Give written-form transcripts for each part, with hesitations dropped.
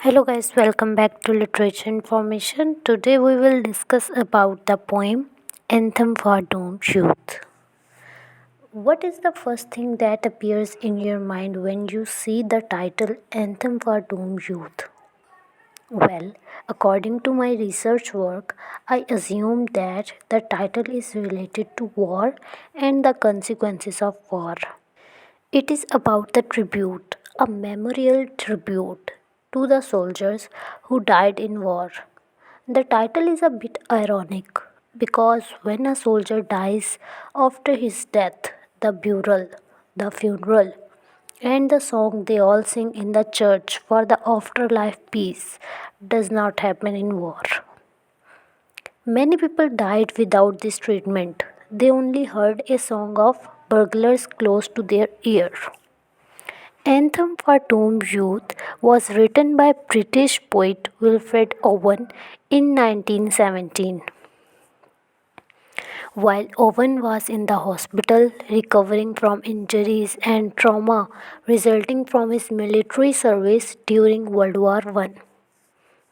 Hello guys, welcome back to Literature Information. Today we will discuss about the poem Anthem for Doomed Youth. What is the first thing that appears in your mind when you see the title Anthem for Doomed Youth? Well, according to my research work, I assume that the title is related to war and the consequences of war. It is about the tribute, a memorial tribute to the soldiers who died in war. The title is a bit ironic because when a soldier dies after his death, the burial, the funeral, and the song they all sing in the church for the afterlife peace does not happen in war. Many people died without this treatment. They only heard a song of burglars close to their ear. Anthem for Doomed Youth was written by British poet Wilfred Owen in 1917. While Owen was in the hospital recovering from injuries and trauma resulting from his military service during World War I.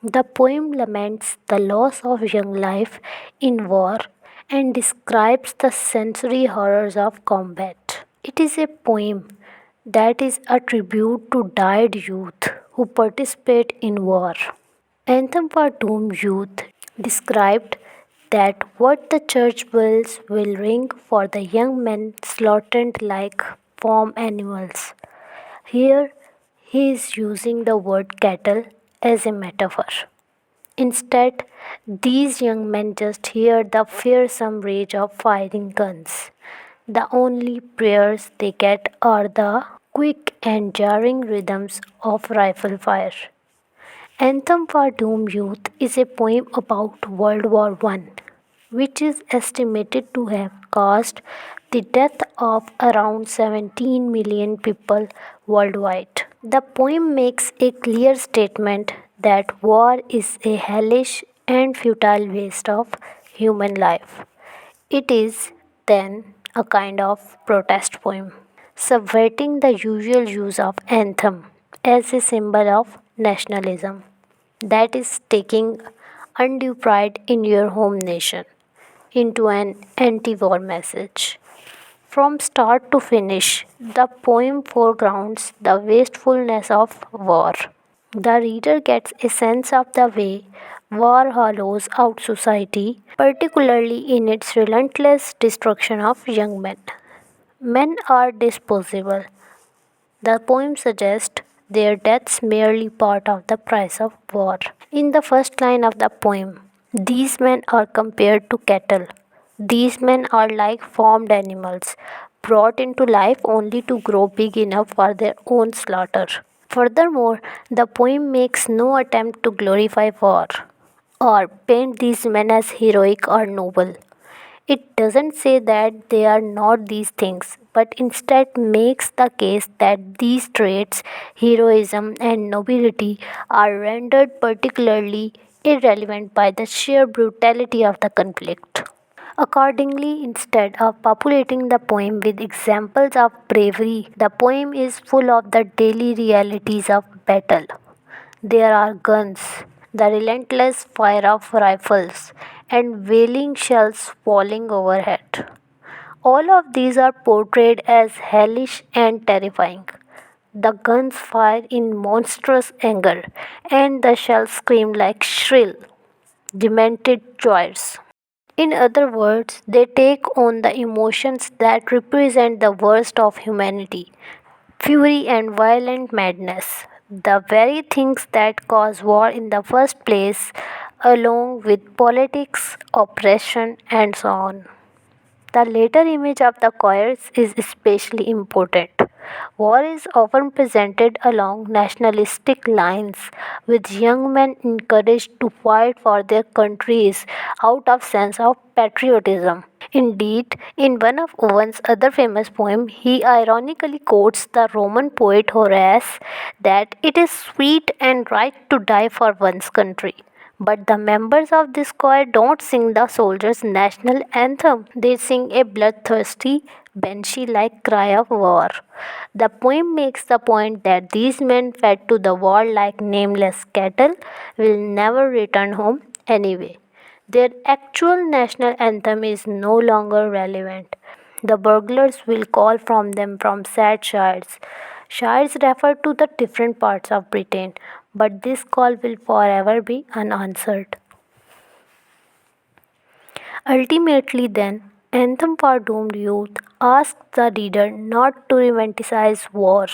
The poem laments the loss of young life in war and describes the sensory horrors of combat. It is a poem that is a tribute to died youth who participate in war. Anthem for Doomed Youth described that what the church bells will ring for the young men slaughtered like farm animals. Here he is using the word cattle as a metaphor. Instead, these young men just hear the fearsome rage of firing guns. The only prayers they get are the quick and jarring rhythms of rifle fire. Anthem for Doomed Youth is a poem about World War I, which is estimated to have caused the death of around 17 million people worldwide. The poem makes a clear statement that war is a hellish and futile waste of human life. It is, then, a kind of protest poem, subverting the usual use of anthem as a symbol of nationalism, that is, taking undue pride in your home nation, into an anti war message. From start to finish, the poem foregrounds the wastefulness of war. The reader gets a sense of the way war hollows out society, particularly in its relentless destruction of young men. Men are disposable. The poem suggests their deaths merely part of the price of war. In the first line of the poem, these men are compared to cattle. These men are like farmed animals, brought into life only to grow big enough for their own slaughter. Furthermore, the poem makes no attempt to glorify war or paint these men as heroic or noble. It doesn't say that they are not these things, but instead makes the case that these traits, heroism and nobility, are rendered particularly irrelevant by the sheer brutality of the conflict. Accordingly, instead of populating the poem with examples of bravery, the poem is full of the daily realities of battle. There are guns, the relentless fire of rifles, and wailing shells falling overhead. All of these are portrayed as hellish and terrifying. The guns fire in monstrous anger, and the shells scream like shrill, demented joys. In other words, they take on the emotions that represent the worst of humanity: fury and violent madness, the very things that cause war in the first place, along with politics, oppression, and so on. The later image of the choirs is especially important. War is often presented along nationalistic lines, with young men encouraged to fight for their countries out of sense of patriotism. Indeed, in one of Owen's other famous poems, he ironically quotes the Roman poet Horace that it is sweet and right to die for one's country, But the members of this choir don't sing the soldiers' national anthem. They sing a bloodthirsty, banshee-like cry of war. The poem makes the point that these men, fed to the war like nameless cattle, will never return home anyway. Their actual national anthem is no longer relevant. The burglars will call from them from sad shires. Shires refer to the different parts of Britain, but this call will forever be unanswered. Ultimately, then, Anthem for Doomed Youth asks the reader not to romanticize war.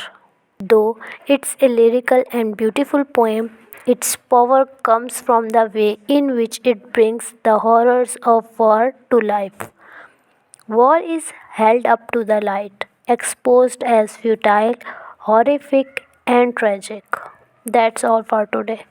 Though it's a lyrical and beautiful poem, its power comes from the way in which it brings the horrors of war to life. War is held up to the light, exposed as futile, horrific, and tragic. That's all for today.